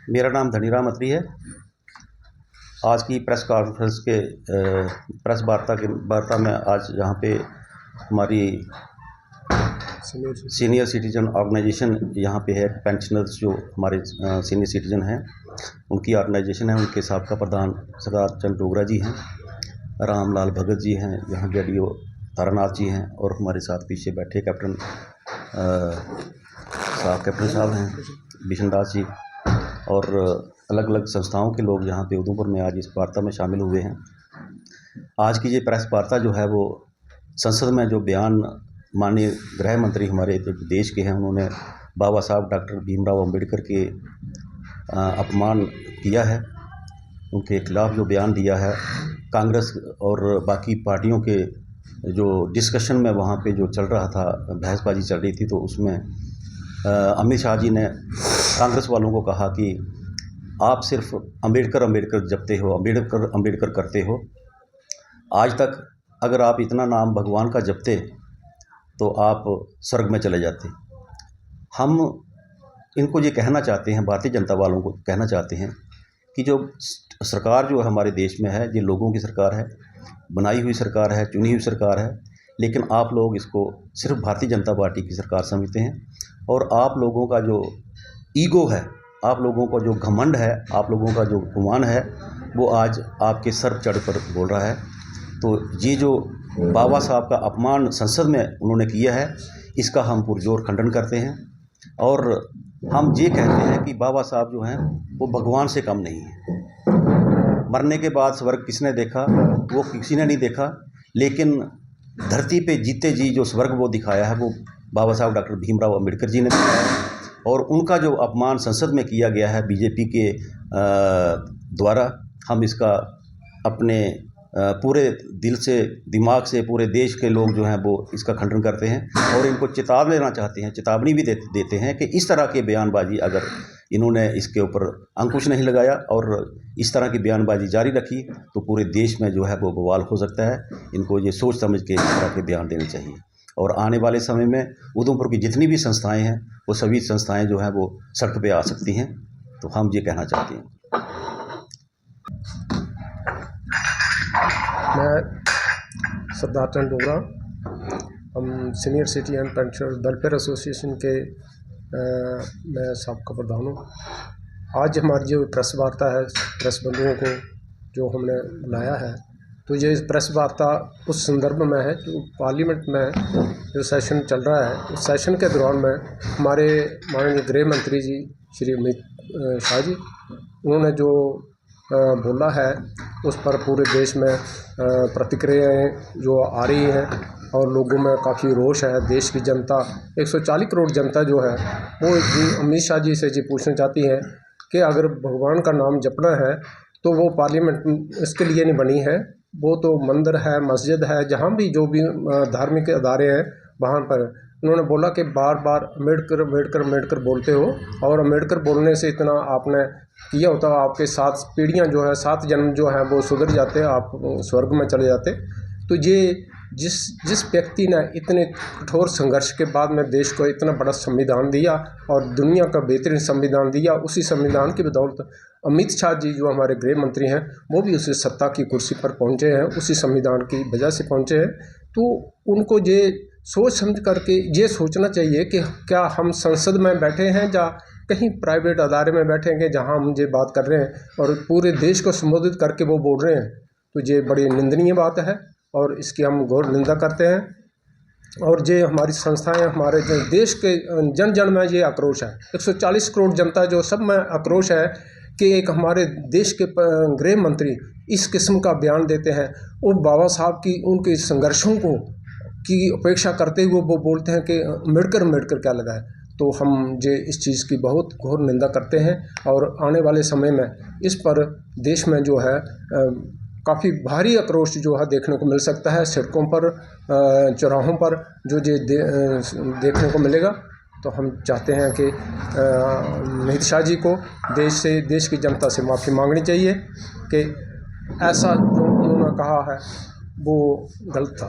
मेरा नाम धनीराम अत्री है। आज की प्रेस कॉन्फ्रेंस के प्रेस वार्ता में आज यहाँ पे हमारी सीनियर सिटीजन ऑर्गेनाइजेशन यहाँ पे है। पेंशनर्स जो हमारे सीनियर सिटीजन हैं उनकी ऑर्गेनाइजेशन है। उनके साबका प्रधान सरदार चंद डोगरा जी हैं, रामलाल भगत जी हैं, यहाँ जेडीओ तारानाथ जी हैं और हमारे साथ पीछे बैठे कैप्टन साहब हैं, बिशन दास जी, और अलग अलग संस्थाओं के लोग यहाँ पे उधमपुर में आज इस वार्ता में शामिल हुए हैं। आज की ये प्रेस वार्ता जो है वो संसद में जो बयान माननीय गृह मंत्री हमारे देश के हैं, उन्होंने बाबा साहब डॉक्टर भीमराव अंबेडकर के अपमान किया है, उनके खिलाफ जो बयान दिया है, कांग्रेस और बाकी पार्टियों के जो डिस्कशन में वहाँ पे जो चल रहा था, बहसबाजी चल रही थी, तो उसमें अमित शाह जी ने कांग्रेस वालों को कहा कि आप सिर्फ अंबेडकर जपते हो, अंबेडकर करते हो। आज तक अगर आप इतना नाम भगवान का जपते तो आप स्वर्ग में चले जाते। हम इनको ये कहना चाहते हैं, भारतीय जनता वालों को कहना चाहते हैं कि जो सरकार जो हमारे देश में है, ये लोगों की सरकार है, बनाई हुई सरकार है, चुनी हुई सरकार है, लेकिन आप लोग इसको सिर्फ भारतीय जनता पार्टी की सरकार समझते हैं और आप लोगों का जो ईगो है, आप लोगों का जो घमंड है, आप लोगों का जो गुमान है, वो आज आपके सर चढ़ कर बोल रहा है। तो ये जो बाबा साहब का अपमान संसद में उन्होंने किया है, इसका हम पुरजोर खंडन करते हैं और हम ये कहते हैं कि बाबा साहब जो हैं वो भगवान से कम नहीं है। मरने के बाद स्वर्ग किसने देखा? वो किसी ने नहीं देखा, लेकिन धरती पे जीते जी जो स्वर्ग वो दिखाया है, वो बाबा साहब डॉक्टर भीमराव अंबेडकर जी ने दिखाया है। और उनका जो अपमान संसद में किया गया है बीजेपी के द्वारा, हम इसका अपने पूरे दिल से, दिमाग से, पूरे देश के लोग जो हैं वो इसका खंडन करते हैं और इनको चेतावनी भी देते हैं कि इस तरह के बयानबाजी अगर इन्होंने इसके ऊपर अंकुश नहीं लगाया और इस तरह की बयानबाजी जारी रखी तो पूरे देश में जो है वो बवाल हो सकता है। इनको ये सोच समझ के इस तरह के बयान देने चाहिए और आने वाले समय में उधमपुर की जितनी भी संस्थाएं हैं, वो सभी संस्थाएं जो हैं वो सड़क पे आ सकती हैं। तो हम ये कहना चाहते हैं। मैं सरदार चंद डोगरा, हम senior citizen pensioner welfare association के मैं साबका प्रधान हूँ। आज हमारी जो प्रेस वार्ता है, प्रेस बंधुओं को जो हमने बुलाया है, तो ये प्रेस वार्ता उस संदर्भ में है जो पार्लियामेंट में जो सेशन चल रहा है, उस सेशन के दौरान में हमारे माननीय गृह मंत्री जी श्री अमित शाह जी, उन्होंने जो बोला है उस पर पूरे देश में प्रतिक्रियाएं जो आ रही हैं और लोगों में काफ़ी रोष है। देश की जनता 140 करोड़ जनता जो है वो जी अमित शाह जी से जी पूछना चाहती है कि अगर भगवान का नाम जपना है तो वो पार्लियामेंट इसके लिए नहीं बनी है, वो तो मंदिर है, मस्जिद है, जहाँ भी जो भी धार्मिक अदारे हैं वहाँ पर। उन्होंने बोला कि बार बार अम्बेडकर बोलते हो और अम्बेडकर बोलने से इतना आपने किया होता, आपके 7 पीढ़ियाँ जो है, 7 जन्म जो है वो सुधर जाते, आप स्वर्ग में चले जाते। तो ये जिस व्यक्ति ने इतने कठोर संघर्ष के बाद में देश को इतना बड़ा संविधान दिया और दुनिया का बेहतरीन संविधान दिया, उसी संविधान की बदौलत अमित शाह जी जो हमारे गृह मंत्री हैं वो भी उसी सत्ता की कुर्सी पर पहुंचे हैं, उसी संविधान की वजह से पहुंचे हैं। तो उनको ये सोच समझ करके ये सोचना चाहिए कि क्या हम संसद में बैठे हैं या कहीं प्राइवेट अदारे में बैठेंगे जहां हम ये बात कर रहे हैं और पूरे देश को संबोधित करके वो बोल रहे हैं। तो ये बड़ी निंदनीय बात है और इसकी हम घोर निंदा करते हैं। और ये हमारी संस्थाएं, हमारे देश के जन जन में ये आक्रोश है, 140 करोड़ जनता जो सब में आक्रोश है कि एक हमारे देश के गृह मंत्री इस किस्म का बयान देते हैं और बाबा साहब की उनके संघर्षों को की अपेक्षा करते हुए वो बोलते हैं कि अम्बेडकर क्या लगा है। तो हम ये इस चीज़ की बहुत घोर निंदा करते हैं और आने वाले समय में इस पर देश में जो है काफ़ी भारी आक्रोश जो है देखने को मिल सकता है, सड़कों पर, चौराहों पर जो ये देखने को मिलेगा। तो हम चाहते हैं कि अमित शाह जी को देश की जनता से माफ़ी मांगनी चाहिए कि ऐसा जो उन्होंने कहा है वो गलत था।